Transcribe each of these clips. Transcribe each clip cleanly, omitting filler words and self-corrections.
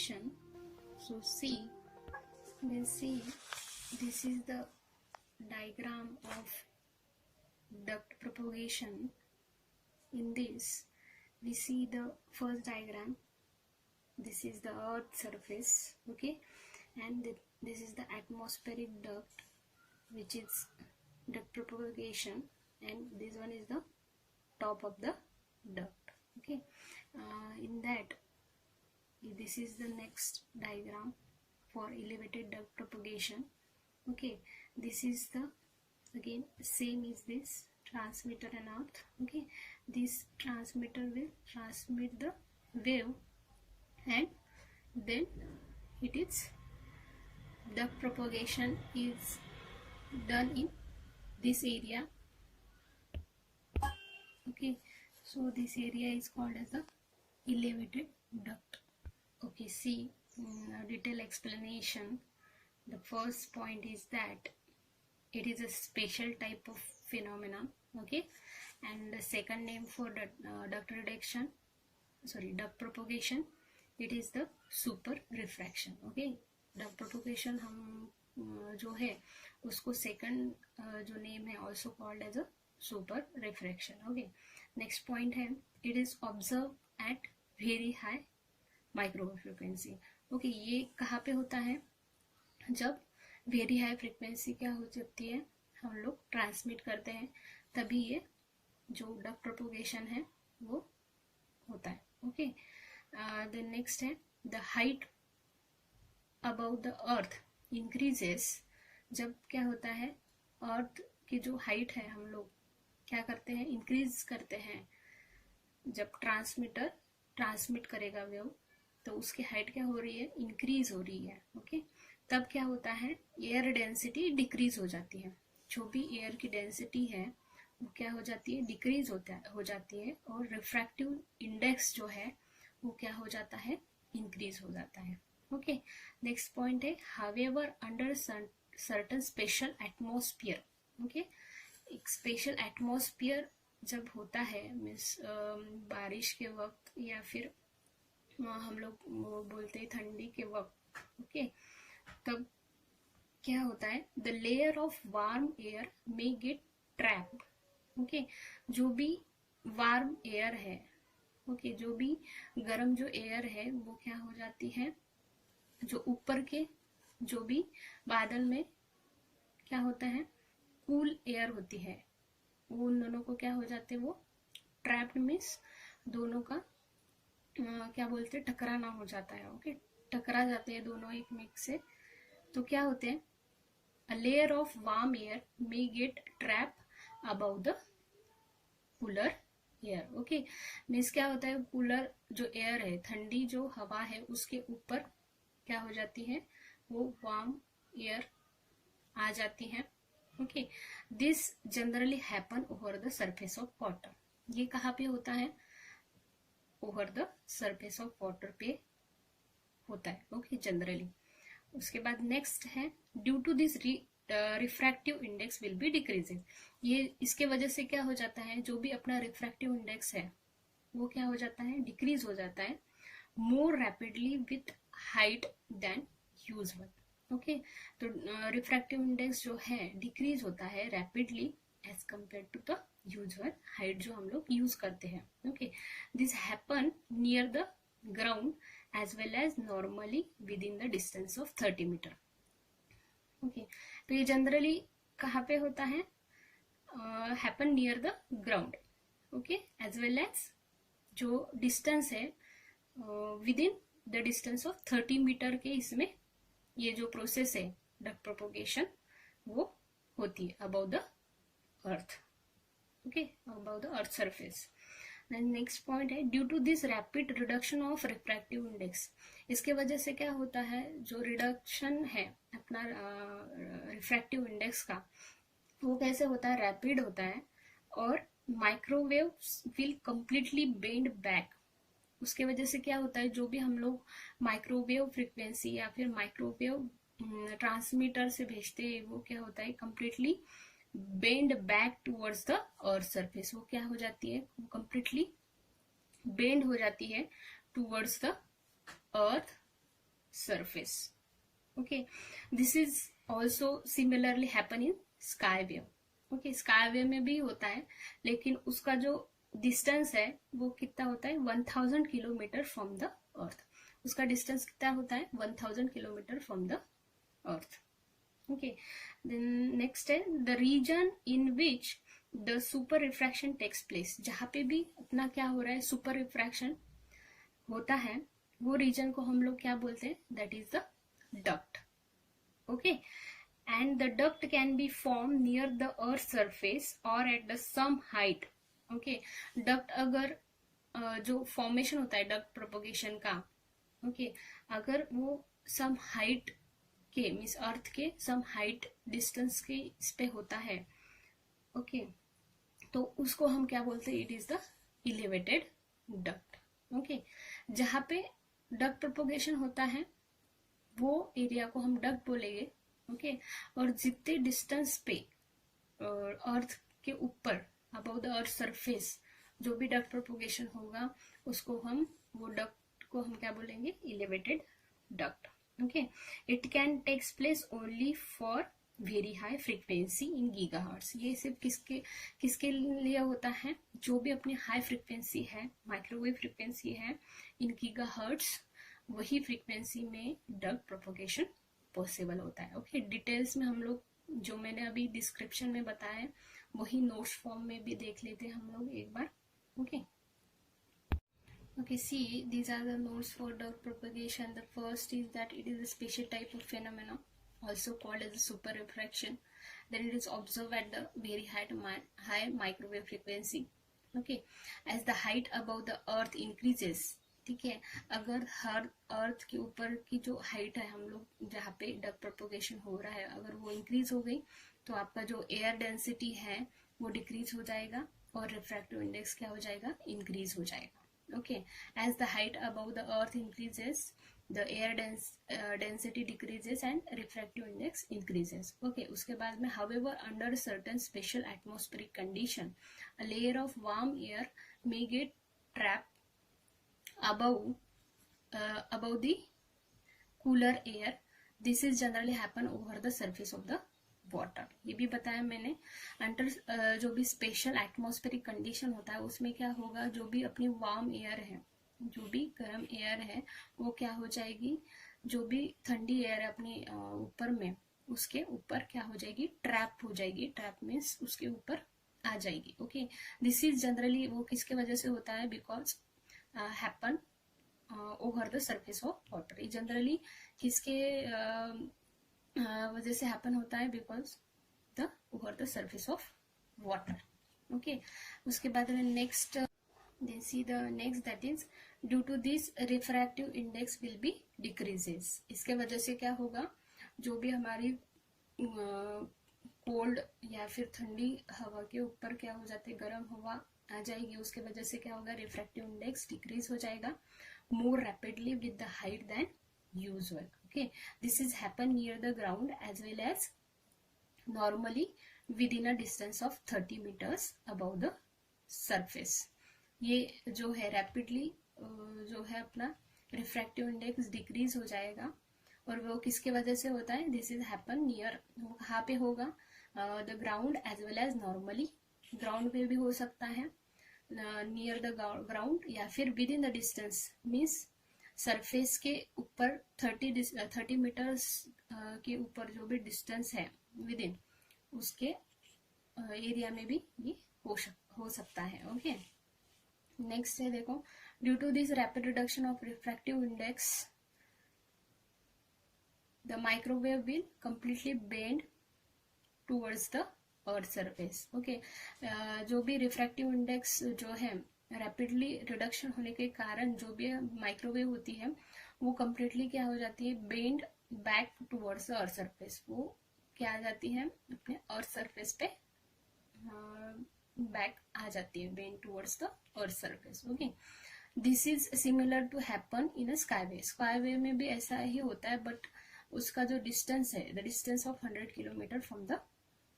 propagation. So see, let's see, this is the diagram of duct propagation. In this, we see the first diagram. This is the earth surface, okay, and this is the atmospheric duct, which is duct propagation, and this one is the top of the duct, okay. In that, this is the next diagram for elevated duct propagation, okay. This is the, again, same is this transmitter and earth, okay. This transmitter will transmit the wave, and then it is duct propagation is done in this area, okay. So this area is called as the elevated duct, okay. See, detailed explanation. The first point is that it is a special type of phenomenon, okay. And the second name for duct propagation, it is the super refraction, okay. duct propagation हम जो है उसको second जो name है also called as a super refraction, okay. Next point है, it is observed at very high microwave frequency, okay. ये कहाँ पे होता है? जब वेरी हाई फ्रीक्वेंसी क्या हो जाती है, हम लोग ट्रांसमिट करते हैं, तभी ये जो डक्ट प्रोपोगेशन है वो होता है, ओके. देन नेक्स्ट है, the height above the earth increases. जब क्या होता है, अर्थ की जो हाइट है हम लोग क्या करते हैं, इंक्रीज करते हैं. जब ट्रांसमीटर ट्रांसमिट करेगा वेव, तो उसकी हाइट क्या हो रही है, इंक्रीज हो रही है, ओके. तब क्या होता है, एयर डेंसिटी डिक्रीज हो जाती है. जो भी एयर की डेंसिटी है वो क्या हो जाती है, डिक्रीज हो जाती है, और रिफ्रैक्टिव इंडेक्स जो है वो क्या हो जाता है, इंक्रीज हो जाता है, ओके. नेक्स्ट पॉइंट है, however under certain special atmosphere, okay. एक स्पेशल एटमॉस्फेयर जब होता है, मीन्स बारिश के वक्त या फिर हम लोग बोलते हैं ठंडी के वक्त, ओके. तब क्या होता है, the layer of warm air may gate trapped, okay. जो भी वार्म एयर है, ओके, जो भी गर्म जो एयर है वो क्या हो जाती है, जो ऊपर के जो भी बादल में क्या होता है, कूल एयर होती है, वो उन दोनों को क्या हो जाते हैं, वो ट्रैप्ड मीन्स दोनों का क्या बोलते हैं, टकराना हो जाता है, ओके. टकरा जाते हैं दोनों एक मिक्स से, तो क्या होते हैं, a layer of warm air may gate trap about the cooler air, okay. Means क्या होता है, कूलर जो एयर है, ठंडी जो हवा है, उसके ऊपर क्या हो जाती है, वो वार्म एयर आ जाती है, okay. This generally happen over the surface of water. ये कहाँ पे होता है, over the surface of water पे होता है, ओके, जनरली. उसके बाद नेक्स्ट है, due to this refractive index will be decreasing. ये इसके वजह से क्या हो जाता है, जो भी अपना रिफ्रैक्टिव इंडेक्स है वो क्या हो जाता है, डिक्रीज हो जाता है, more rapidly with height than usual, okay. तो रिफ्रैक्टिव इंडेक्स जो है डिक्रीज होता है rapidly as compare to the usual height जो हम लोग यूज करते हैं, ओके. This happen near the ground as well as normally within the distance of 30 metre, okay. तो ये जनरली कहाँ पे होता है, happen near the ground, okay, as well as जो डिस्टेंस है within the distance of 30 metre के, इसमें ये जो प्रोसेस है डक्ट प्रोपोगेशन वो होती है about the earth, okay, about the earth surface. Next point है, due to this rapid reduction of refractive index. इसके वजह से क्या होता है, जो रिडक्शन है अपना रिफ्रैक्टिव इंडेक्स का, वो कैसे होता है, रैपिड होता है, और microwave will completely bend back. उसके वजह से क्या होता है, जो भी हम लोग माइक्रोवेव फ्रीक्वेंसी या फिर माइक्रोवेव ट्रांसमीटर से भेजते हैं, वो क्या होता है, completely bend back towards the earth surface. वो क्या हो जाती है, कंप्लीटली बेंड हो जाती है towards the earth surface. Okay, this is also similarly happen in sky wave. Okay, sky wave में भी होता है, लेकिन उसका जो डिस्टेंस है वो कितना होता है, 1000 किलोमीटर फ्रॉम द अर्थ. उसका डिस्टेंस कितना होता है, 1000 kilometre from the earth. Okay, then next है the region in which the super refraction takes place. जहाँ पे भी अपना क्या हो रहा है, सुपर रिफ्रैक्शन होता है, वो रीजन को हम लोग क्या बोलते हैं, that is the duct. Okay, and the duct can be form near the earth surface और at the some height. Okay, duct अगर जो फॉर्मेशन होता है डक्ट प्रोपोगेशन का, ओके, अगर वो सम हाइट के मीन्स अर्थ के सम हाइट डिस्टेंस के इस पे होता है, ओके, तो उसको हम क्या बोलते हैं, it is the elevated duct. Okay, जहाँ पे डक्ट प्रोपोगेशन होता है वो एरिया को हम डक्ट बोलेंगे. ओके, और जितने डिस्टेंस पे अर्थ के ऊपर अबव द अर्थ सरफेस जो भी डक्ट प्रोपोगेशन होगा उसको हम, वो डक्ट को हम क्या बोलेंगे, elevated duct. Okay, it can takes place only for very high frequency in gigahertz. ये सिर्फ किसके लिए होता है, जो भी अपनी हाई फ्रीक्वेंसी है, माइक्रोवेव फ्रीक्वेंसी है इन गीगाहर्ट्ज, वही फ्रीक्वेंसी में डक्ट प्रोपोगेशन पॉसिबल होता है. ओके, डिटेल्स में हम लोग जो मैंने अभी डिस्क्रिप्शन में बताया वही नोट्स फॉर्म में भी देख लेते हैं हम लोग एक बार. Okay, see, these are the notes for duct propagation. The first is that it is a special type of phenomena, also called as a super refraction. Then it is observed at the very high microwave frequency. Okay, as the height above the earth increases, ठीक है, अगर हर अर्थ के ऊपर की जो height है हम लोग जहाँ पे डक्ट प्रोपोगेशन हो रहा है, अगर वो इंक्रीज हो गई तो आपका जो एयर डेंसिटी है वो डिक्रीज हो जाएगा और रिफ्रैक्टिव इंडेक्स क्या हो जाएगा, इंक्रीज हो जाएगा. Okay, as the height above the earth increases, the air density decreases and refractive index increases. Okay, उसके बाद में however under certain special atmospheric condition, a layer of warm air may get trapped above the cooler air. This is generally happen over the surface of the water. ये भी बताया मैंने, under जो भी special atmospheric condition होता है उसमें क्या होगा, जो भी अपनी वार्म एयर है, जो भी गर्म एयर है वो क्या हो जाएगी, जो भी ठंडी एयर है अपनी ऊपर में, उसके ऊपर क्या हो जाएगी, ट्रैप हो जाएगी. ट्रैप मीन्स उसके ऊपर आ जाएगी. ओके, दिस इज जनरली वो किसके वजह से होता है, because happen over the surface of water. ये जनरली किसके वजह से हैपन होता है, because the over the surface of water. Okay, उसके बाद में next then see the next, that is due to this refractive index will be decreases. इसके वजह से क्या होगा, जो भी हमारी कोल्ड या फिर ठंडी हवा के ऊपर क्या हो जाती है, गर्म हवा आ जाएगी, उसके वजह से क्या होगा, रिफ्रैक्टिव इंडेक्स डिक्रीज हो जाएगा more rapidly with the height than usual. Okay, this is happen near the ground as well as normally within a distance of 30 meters above the surface. ये जो है रैपिडली जो है अपना रिफ्रैक्टिव इंडेक्स डिक्रीज हो जाएगा, और वो किसके वजह से होता है, दिस इज हैपन नियर, कहाँ पे होगा, the ground as well as normally, ground पे भी हो सकता है, नियर द ग्राउंड या फिर with in the distance means surface के ऊपर 30 मीटर्स के ऊपर जो भी डिस्टेंस है विद इन, उसके एरिया में भी ये हो सकता है. ओके, नेक्स्ट है देखो, due to this rapid reduction of refractive index the microwave will completely bend towards the earth surface. Okay, जो भी रिफ्रैक्टिव इंडेक्स जो है रैपिडली रिडक्शन होने के कारण जो भी माइक्रोवेव होती है वो कंप्लीटली क्या हो जाती है, bend back towards the earth surface. वो क्या आ जाती है, अपने अर्थ सरफेस पे बैक आ जाती है, bend towards the earth surface. Okay, this is similar to happen in a sky wave. Sky wave में भी ऐसा ही होता है, बट उसका जो डिस्टेंस है, the distance of 100 kilometre from the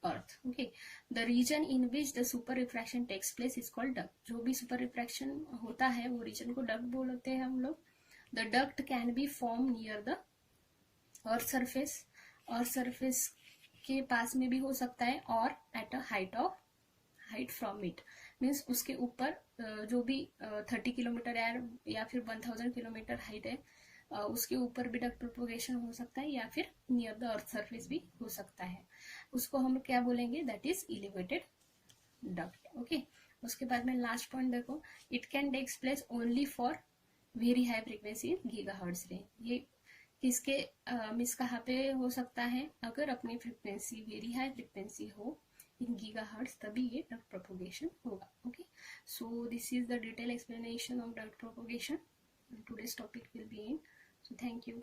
earth. Okay, the region in which the super refraction takes place is called duct. जो भी सुपर रिफ्रैक्शन होता है वो रीजन को डक्ट बोलते हैं हम लोग. The duct can be form near the earth surface के पास में भी हो सकता है, और at a height from it, means उसके ऊपर जो भी 30 किलोमीटर या फिर 1000 किलोमीटर हाइट है, उसके ऊपर भी डक्ट प्रोपोगेशन हो सकता है, या फिर नियर द अर्थ सरफेस भी हो सकता है. उसको हम क्या बोलेंगे, that is elevated duct. Okay, उसके बाद में लास्ट पॉइंट देखो, it can takes place only for very high frequency in gigahertz range. ये किसके मिस कहाँ पे हो सकता है, अगर अपनी फ्रीक्वेंसी वेरी हाई फ्रीक्वेंसी हो इन गीगाहर्ट्ज, तभी ये डक्ट प्रोपोगेशन होगा. Okay, so this is the detail explanation of duct propagation. Today's topic will be in. So thank you.